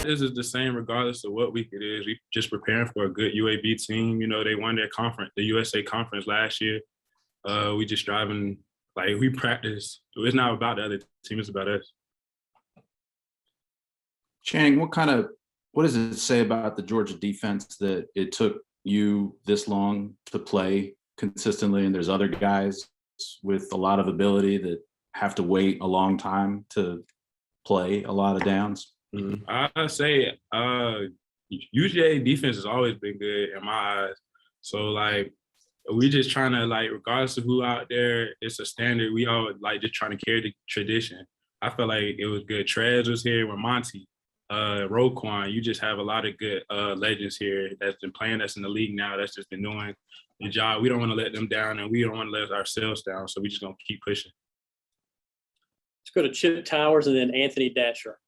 practice is the same regardless of what week it is. We just preparing for a good UAB team. You know, they won their conference, the USA conference last year. We just driving, like we practice. It's not about the other team, it's about us. Channing, what does it say about the Georgia defense that it took you this long to play consistently, and there's other guys with a lot of ability that have to wait a long time to play a lot of downs? I say UGA defense has always been good in my eyes. So like we just trying to, like, regardless of who out there, it's a standard. We all like just trying to carry the tradition. I feel like it was good. Trez was here with Monty, Roquan. You just have a lot of good legends here that's been playing, that's in the league now, that's just been doing the job. We don't want to let them down, and we don't want to let ourselves down. So we just gonna keep pushing. Let's go to Chip Towers and then Anthony Dasher.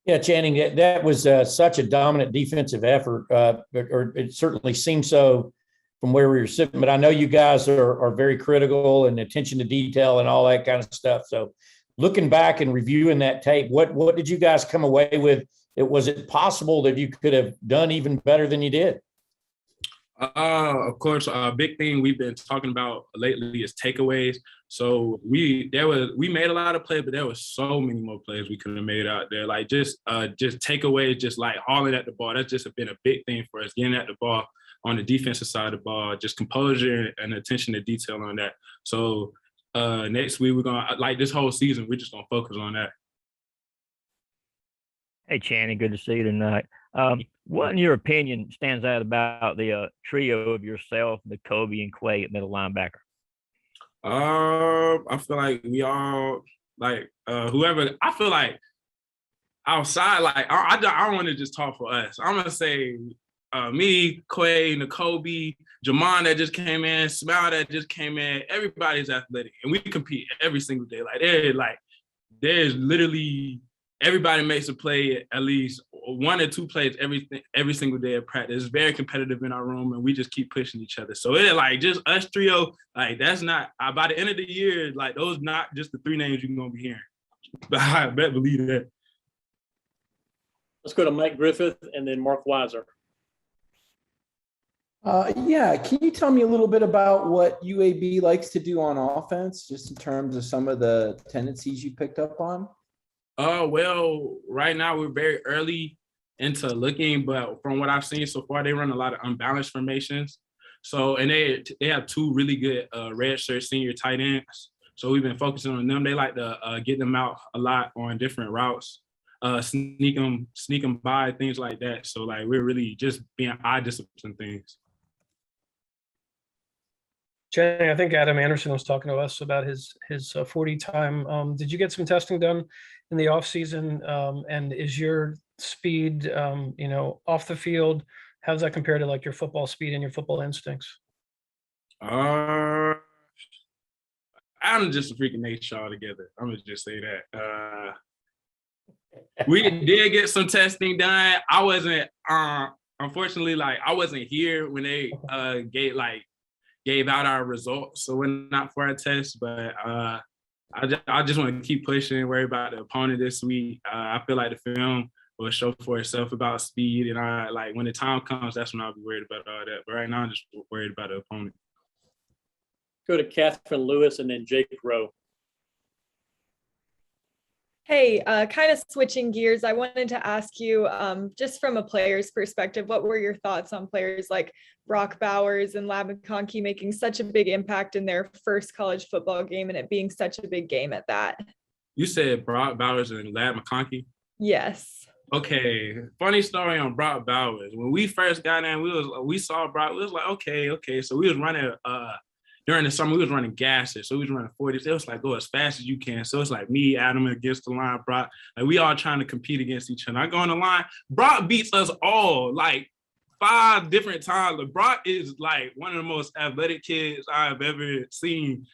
Yeah, Channing, that was such a dominant defensive effort, or it certainly seemed so from where we were sitting. But I know you guys are very critical and attention to detail and all that kind of stuff. So looking back and reviewing that tape, what did you guys come away with? Was it possible that you could have done even better than you did? Of course, a big thing we've been talking about lately is takeaways. So we made a lot of plays, but there was so many more plays we could have made out there. Like just takeaways, just like hauling at the ball. That's just been a big thing for us, getting at the ball on the defensive side of the ball, just composure and attention to detail on that. So next week we're gonna, like this whole season, we're just gonna focus on that. Hey, Channing, good to see you tonight. What, in your opinion, stands out about the trio of yourself, the Kobe and Quay at middle linebacker? I feel like we all, like, whoever, I feel like outside, like, I don't want to just talk for us. I'm going to say me, Quay, Nakobe, Jamon that just came in, Smile that just came in, everybody's athletic. And we compete every single day. There's literally, everybody makes a play, at least one or two plays every single day of practice. It's very competitive in our room, and we just keep pushing each other. So it's like just us trio, like that's not, by the end of the year, like those not just the three names you're going to be hearing. But I bet believe that. Let's go to Mike Griffith and then Mark Weiser. Yeah, can you tell me a little bit about what UAB likes to do on offense, just in terms of some of the tendencies you picked up on? Well, right now we're very early into looking, but from what I've seen so far, they run a lot of unbalanced formations. So, and they have two really good redshirt senior tight ends. So we've been focusing on them. They like to get them out a lot on different routes, sneak them by, things like that. So like we're really just being eye discipline things. Channing, I think Adam Anderson was talking to us about his 40 time. Did you get some testing done in the off season? And is your speed, off the field, how does that compare to like your football speed and your football instincts? I'm just a freaking nature altogether. I'm gonna just say that. We did get some testing done. I wasn't, unfortunately, like I wasn't here when they gave out our results, so we're not for our test. But I just want to keep pushing, worry about the opponent this week. I feel like the film will show for itself about speed, and when the time comes, that's when I'll be worried about all that. But right now, I'm just worried about the opponent. Go to Catherine Lewis and then Jake Rowe. Hey, kind of switching gears, I wanted to ask you, just from a player's perspective, what were your thoughts on players like Brock Bowers and Ladd McConkey making such a big impact in their first college football game and it being such a big game at that? You said Brock Bowers and Ladd McConkey? Yes. Okay, funny story on Brock Bowers. When we first got in, we saw Brock. We was like, okay. So we was running during the summer. We was running gases, so we was running 40s. It was like go as fast as you can. So it's like me, Adam against the line, Brock. Like we all trying to compete against each other. I go on the line. Brock beats us all like 5 different times. Like, Brock is like one of the most athletic kids I've ever seen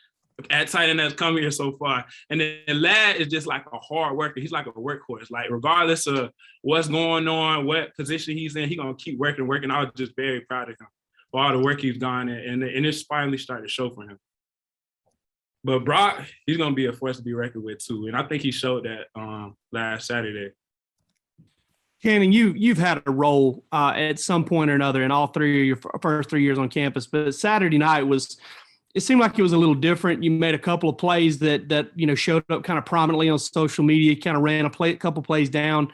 at tight end that's come here so far. And then Ladd is just like a hard worker. He's like a workhorse. Like regardless of what's going on, what position he's in, he's gonna keep working. I was just very proud of him for all the work he's done, and it's finally starting to show for him. But Brock, he's gonna be a force to be reckoned with too. And I think he showed that last Saturday. Channing, you've had a role at some point or another in all three of your first 3 years on campus, but Saturday night it seemed like it was a little different. You made a couple of plays that showed up kind of prominently on social media, kind of ran a couple plays down.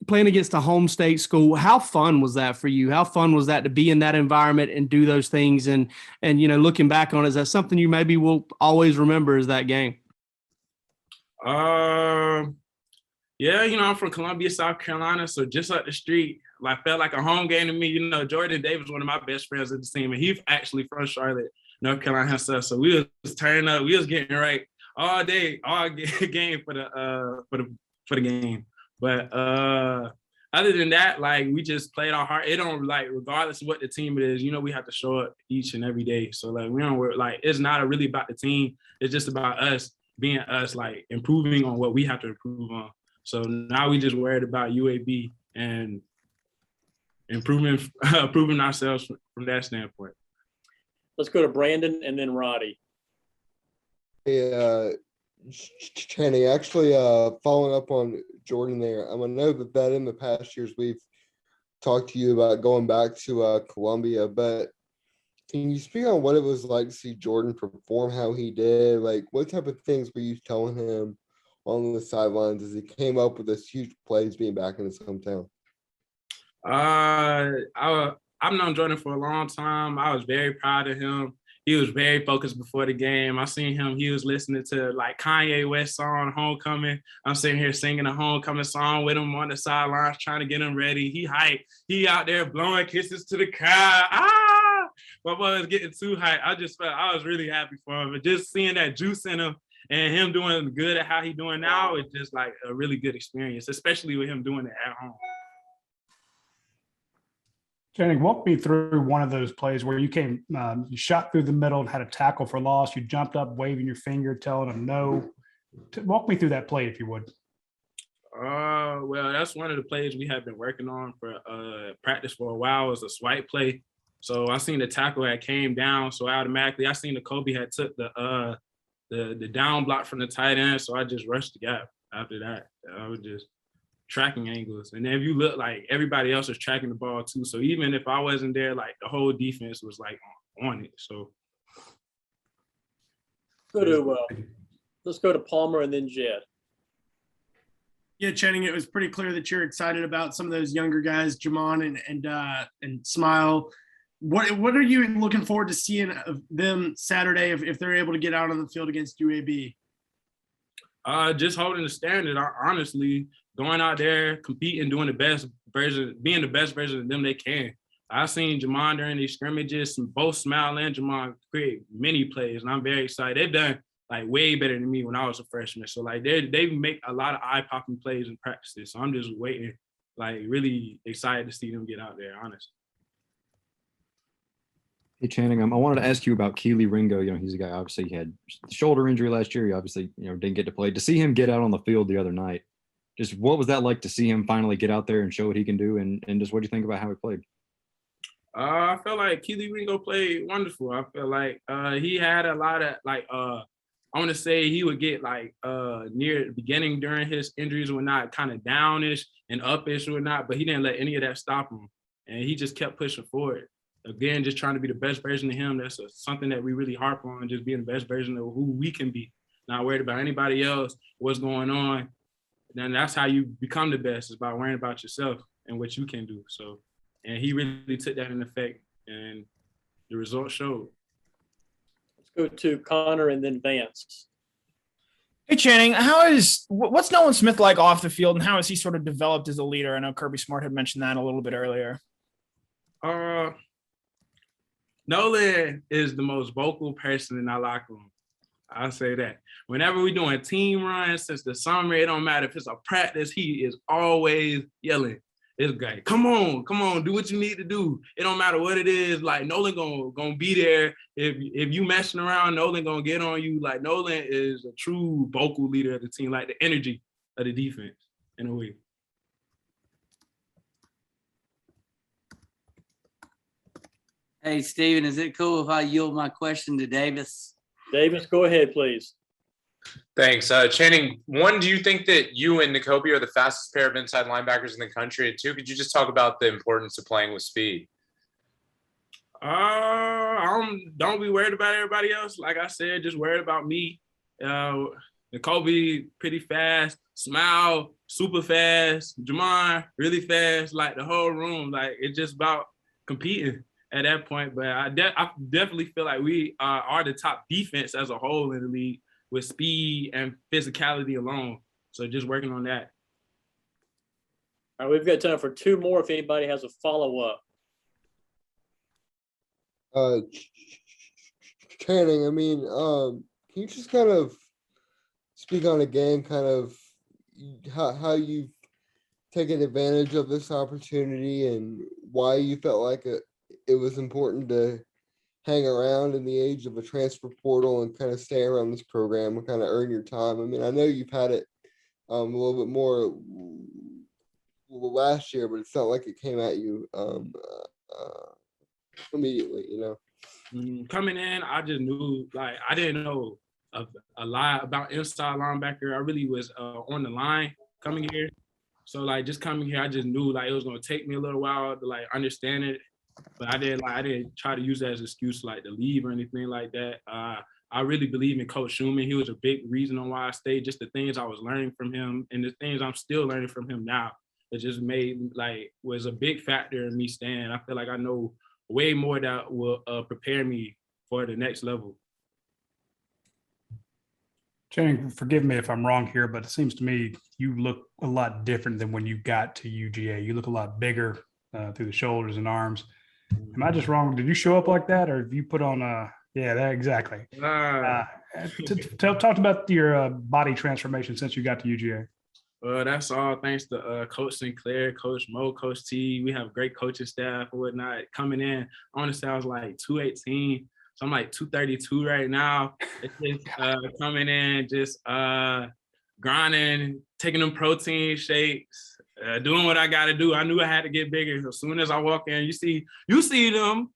Playing against a home state school, how fun was that for you? How fun was that to be in that environment and do those things? And looking back on it, is that something you maybe will always remember as that game? Yeah, I'm from Columbia, South Carolina, so just up the street, felt like a home game to me. Jordan Davis, one of my best friends at the team, and he's actually from Charlotte, North Carolina himself. So we was turning up, we was getting right all day, all game for the game. But other than that, we just played our heart. It don't regardless of what the team it is, we have to show up each and every day. So we don't worry, it's not really about the team. It's just about us being us, improving on what we have to improve on. So now we just worried about UAB and improving ourselves from that standpoint. Let's go to Brandon and then Roddy. Hey, Channing, actually following up on Jordan there, I know that in the past years we've talked to you about going back to Columbia, but can you speak on what it was like to see Jordan perform how he did? What type of things were you telling him on the sidelines as he came up with this huge plays being back in his hometown? I've known Jordan for a long time. I was very proud of him. He was very focused before the game. I seen him, he was listening to Kanye West song, Homecoming. I'm sitting here singing a Homecoming song with him on the sidelines, trying to get him ready. He hyped. He out there blowing kisses to the crowd. My boy was getting too hyped. I was really happy for him. But just seeing that juice in him and him doing good at how he's doing now, it's just a really good experience, especially with him doing it at home. Channing, walk me through one of those plays where you you shot through the middle and had a tackle for loss. You jumped up, waving your finger, telling him no. Walk me through that play, if you would. Well, that's one of the plays we have been working on for practice for a while. Is a swipe play. So I seen the tackle that came down, so automatically I seen the Kobe had took the down block from the tight end, so I just rushed the gap after that. I was just tracking angles. And then if you look, everybody else was tracking the ball too. So even if I wasn't there, the whole defense was on it. So let's go to Palmer and then Jed. Yeah, Channing, it was pretty clear that you're excited about some of those younger guys, Jamon and Smile. What are you looking forward to seeing of them Saturday if they're able to get out on the field against UAB? Just holding the standard, honestly, going out there, competing, being the best version of them they can. I've seen Jamon during these scrimmages, both Smile and Jamon create many plays, and I'm very excited. They've done way better than me when I was a freshman. So they make a lot of eye-popping plays in practices. So I'm just waiting, really excited to see them get out there, honestly. Hey, Channing, I wanted to ask you about Keely Ringo. He's a guy, obviously, he had shoulder injury last year. He obviously, didn't get to play. To see him get out on the field the other night, just what was that like to see him finally get out there and show what he can do? And just what do you think about how he played? I felt like Keely Ringo played wonderful. I feel like he had a lot of, I want to say he would get, near the beginning during his injuries or not, kind of downish and upish or not, but he didn't let any of that stop him. And he just kept pushing forward. Again, just trying to be the best version of him. That's something that we really harp on, just being the best version of who we can be. Not worried about anybody else, what's going on. Then that's how you become the best, is by worrying about yourself and what you can do. So, and he really took that in effect, and the results showed. Let's go to Connor and then Vance. Hey, Channing, what's Nolan Smith like off the field, and how has he sort of developed as a leader? I know Kirby Smart had mentioned that a little bit earlier. Nolan is the most vocal person in our locker room. I'll say that. Whenever we're doing team runs since the summer, it don't matter if it's a practice, he is always yelling. It's great. Come on, do what you need to do. It don't matter what it is. Nolan gonna be there. If you messing around, Nolan gonna get on you. Nolan is a true vocal leader of the team, the energy of the defense in a way. Hey, Steven, is it cool if I yield my question to Davis? Davis, go ahead, please. Thanks. Channing, one, do you think that you and Nakobe are the fastest pair of inside linebackers in the country? And two, could you just talk about the importance of playing with speed? Don't be worried about everybody else. Like I said, just worried about me. Nakobe pretty fast, Smile super fast, Jamon really fast. Like the whole room, like it's just about competing at that point. But I definitely feel like we are the top defense as a whole in the league with speed and physicality alone. So just working on that. All right, we've got time for two more if anybody has a follow-up. Channing, I mean, can you just kind of speak on a game, kind of how you've taken advantage of this opportunity and why you felt like it was important to hang around in the age of a transfer portal and kind of stay around this program and kind of earn your time? I mean, I know you've had it a little bit more last year, but it's not like it came at you immediately, you know. Coming in, I just knew, like, I didn't know a lot about inside linebacker. I really was on the line coming here. So, like, just coming here, I just knew, like, it was going to take me a little while to, like, understand it. But I didn't try to use that as an excuse, like, to leave or anything like that. I really believe in Coach Schumann. He was a big reason on why I stayed, just the things I was learning from him and the things I'm still learning from him now. It just was a big factor in me staying. I feel like I know way more that will prepare me for the next level. Channing, forgive me if I'm wrong here, but it seems to me you look a lot different than when you got to UGA. You look a lot bigger through the shoulders and arms. Am I just wrong? Did you show up like that, or have you put on yeah, that exactly. Talk about your body transformation since you got to UGA. That's all thanks to Coach Sinclair, Coach Mo, Coach T. We have great coaching staff and whatnot. Coming in, I want to say I was like 218. So I'm like 232 right now. It's just coming in, just grinding, taking them protein shakes, doing what I got to do. I knew I had to get bigger. As soon as I walk in, you see them.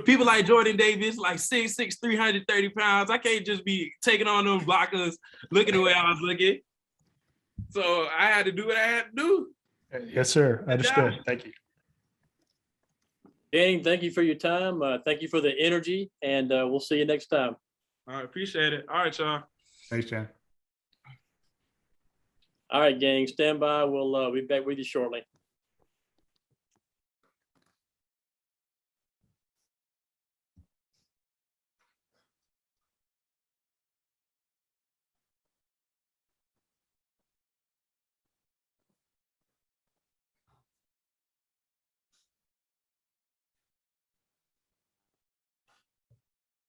People like Jordan Davis, like 6'6", 330 pounds. I can't just be taking on them blockers, looking the way I was looking. So I had to do what I had to do. Yes, sir. Understood. Thank you. Channing, thank you for your time. Thank you for the energy, and we'll see you next time. All right, appreciate it. All right, y'all. Thanks, Jan. All right, gang, stand by. We'll be back with you shortly.